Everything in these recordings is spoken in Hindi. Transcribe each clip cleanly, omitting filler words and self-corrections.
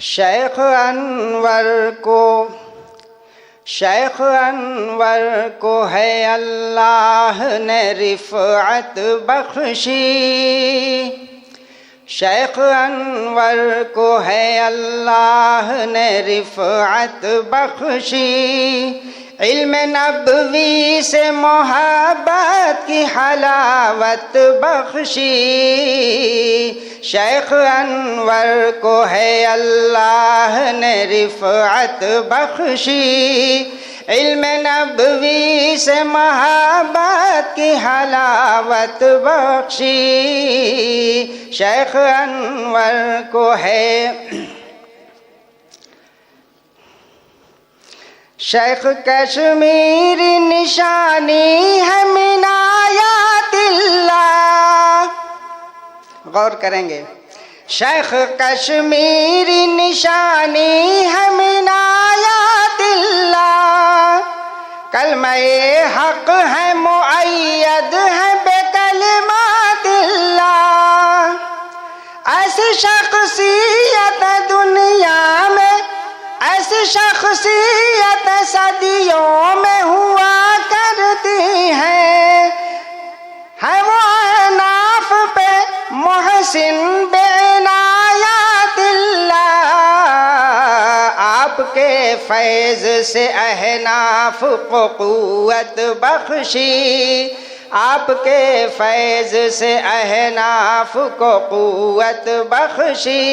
शेख अनवर को है अल्लाह ने रिफ़अत बख्शी। शेख अनवर को है अल्लाह ने रिफ़अत बख्शी। इल्म नबवी से मोहब्बत की हलावत बख्शी। शेख अनवर को है अल्लाह ने रिफ़अत बख्शी। इल्म नबवी से मोहब्बत की हलावत बख्शी। शेख अनवर को है शेख कश्मीरी निशानी है मिनायतिल्लाह। गौर करेंगे, शेख कश्मीरी निशानी है मिनायतिल्लाह। कलमे हक है मुअय्यद है बेकलिमातिल्लाह। ऐसी शख्सियत दुनिया में, ऐसी शख्सियत सदियों में हुआ करती है वो नाफ पे मोहसिन बेनायातिल्लाह। आपके फैज़ से अहनाफ को क़ुव्वत बख्शी। आपके फैज़ से अहनाफ को क़ुव्वत बख्शी।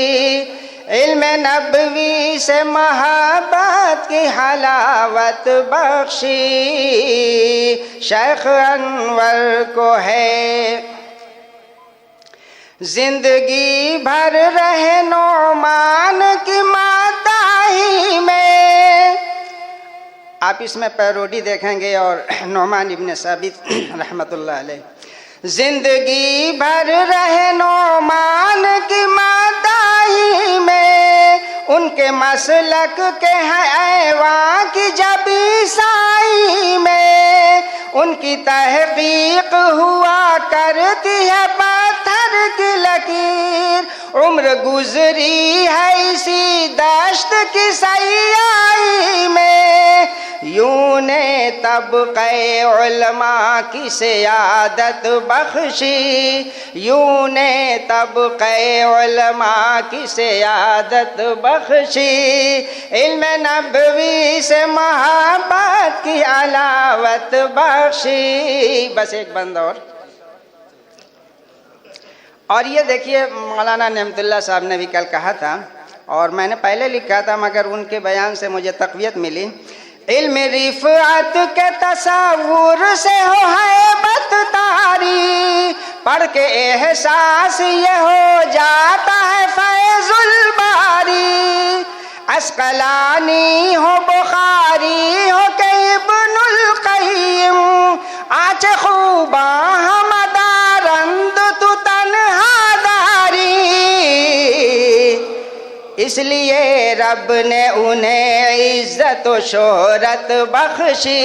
इल्म नबवी से मोहब्बत की हलावत बख्शी। शेख अनवर को है जिंदगी भर रहे नौमान की माताही में। आप इसमें पैरोडी देखेंगे और नौमान इब्न साबित रहमतुल्लाह अलैह। जिंदगी भर रहे नौमान की माताही में। उनके मसलक के हैं ऐवां की जब ईसाई में। उनकी तहकीक हुआ करती है पत्थर की लकीर। उम्र गुजरी है इसी दश्त की सयाई में। यूं ने तबक़े उलमा की सियादत बख्शी। यूं ने तबक़े उलमा की सियादत बख्शी। इल्म नबवी से मोहब्बत की अलावत बख्शी। बस एक बंद और ये देखिए, मौलाना नेमतुल्लाह साहब ने भी कल कहा था और मैंने पहले लिखा था मगर उनके बयान से मुझे तक़वियत मिली। इल्म रिफ़अत के तसव्वुर से हो हैबत तारी। पढ़ के एहसास ये हो जाता है फैज़ुल बारी। अस्क़लानी हो बुखारी हो के इब्नुल क़य्यिम। आच खूबा हमदारंद तु तन्हादारी। इसलिए रब ने उन्हें इज्जत व शोहरत बख्शी।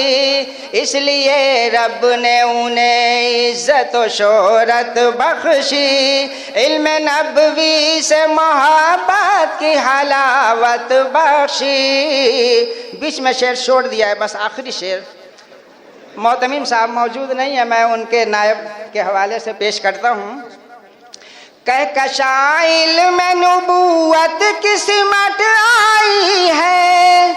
इसलिए रब ने उन्हें इज्जत व शोहरत बख्शी। इल्म नबवी से मोहब्बत की हलावत बख्शी। बीच में शेर छोड़ दिया है, बस आखिरी शेर। मोहतमीम साहब मौजूद नहीं है, मैं उनके नायब के हवाले से पेश करता हूँ। कहकशाइल में नबूवत की सिमट आई है।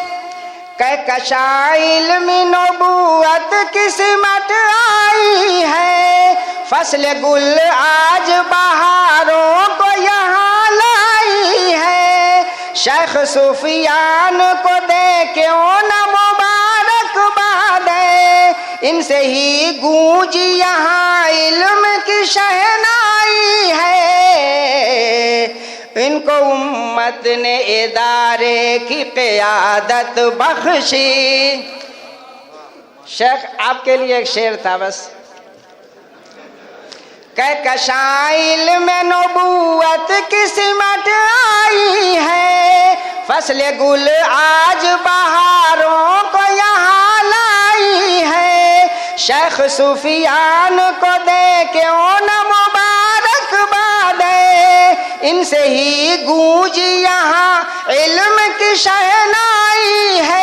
कहकशाइल में नबूवत की सिमट आई है। फसल गुल आज बहारों को यहाँ लाई है। शेख सुफियान को दे क्यों न मुबारकबाद है। इनसे ही गूंज यहाँ इल्म की शहनाई है। इनको उम्मत ने इदारे की क़यादत बख्शी। शेख आपके लिए एक शेर था बस। कशाइल में नबूवत की सिमट आई है, फसले गुल आज बहारों को यहाँ लाई है। शेख सुफियान को दे के न मुबारकबाद, इनसे ही गूंज यहाँ इल्म की शहनाई है।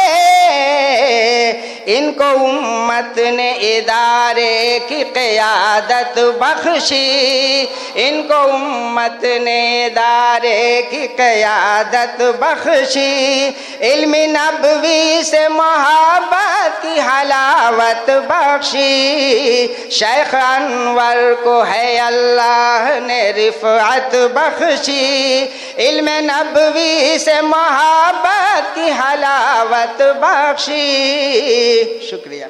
इनको उम्मत ने इदारे की क़यादत बख्शी, इनको उम्मत ने इदारे की क़यादत बख्शी। इल्म नबवी से मोहब्बत की हलावत बख्शी। शेख अनवर को है अल्लाह ने रिफ़अत बख्शी। इल्म नबवी से मोहब्बत की हलावत बख्शी। शुक्रिया।